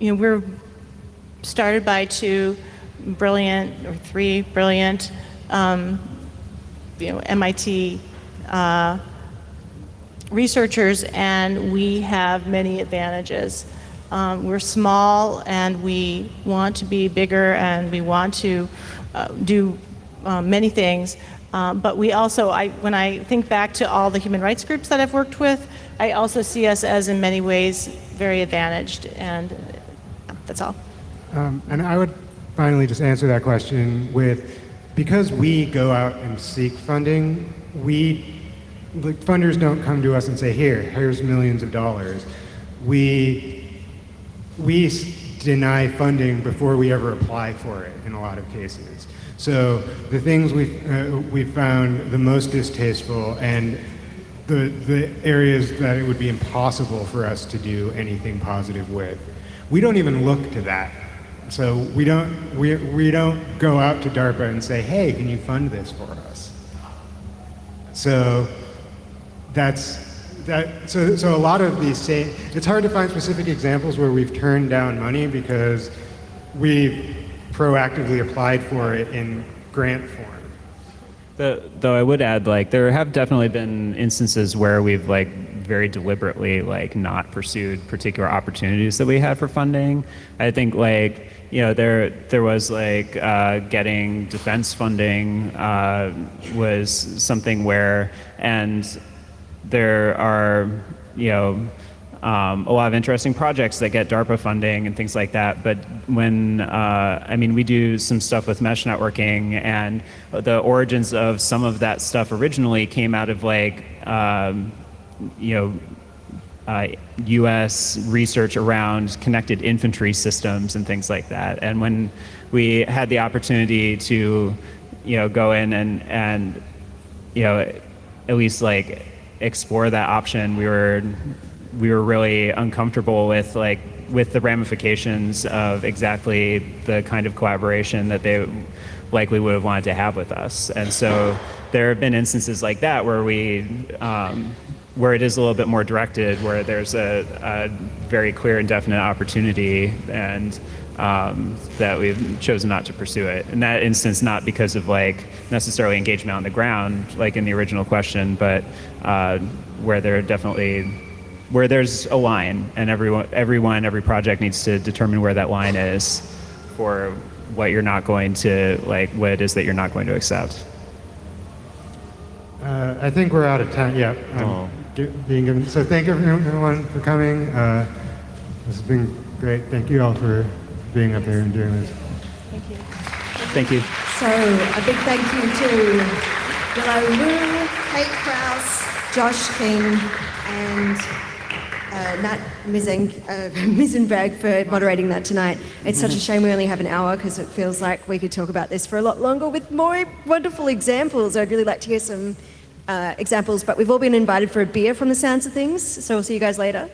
we're started by three brilliant, MIT researchers, and we have many advantages. We're small, and we want to be bigger, and we want to do many things. But we also, when I think back to all the human rights groups that I've worked with, I also see us as, in many ways, very advantaged, and that's all. And I would finally just answer that question with, because we go out and seek funding, funders don't come to us and say, here's millions of dollars. We deny funding before we ever apply for it in a lot of cases. So the things we've found the most distasteful and the areas that it would be impossible for us to do anything positive with, we don't even look to that. So we don't go out to DARPA and say, hey, can you fund this for us? So so a lot of these it's hard to find specific examples where we've turned down money because we've proactively applied for it in grant form. Though I would add, there have definitely been instances where we've very deliberately not pursued particular opportunities that we had for funding. I think there was getting defense funding was something where, and there are a lot of interesting projects that get DARPA funding and things like that. But when we do some stuff with mesh networking, and the origins of some of that stuff originally came out of U.S. research around connected infantry systems and things like that. And when we had the opportunity to, go in and at least explore that option, we were really uncomfortable with the ramifications of exactly the kind of collaboration that they likely would have wanted to have with us. And so there have been instances like that where where it is a little bit more directed, where there's a very clear and definite opportunity, and that we've chosen not to pursue it. In that instance, not because of necessarily engagement on the ground, in the original question, but where there's a line, and every project needs to determine where that line is for what you're not going to, what it is that you're not going to accept. I think we're out of time. Yeah. Being given. So thank everyone for coming. This has been great. Thank you all for being up here and doing this. Thank you. Thank you. So a big thank you to Willow Wu, Kate Krause, Josh King, and Nat Misenberg for moderating that tonight. It's such a shame we only have an hour, because it feels like we could talk about this for a lot longer with more wonderful examples. I'd really like to hear some examples, but we've all been invited for a beer from the sounds of things, so we'll see you guys later.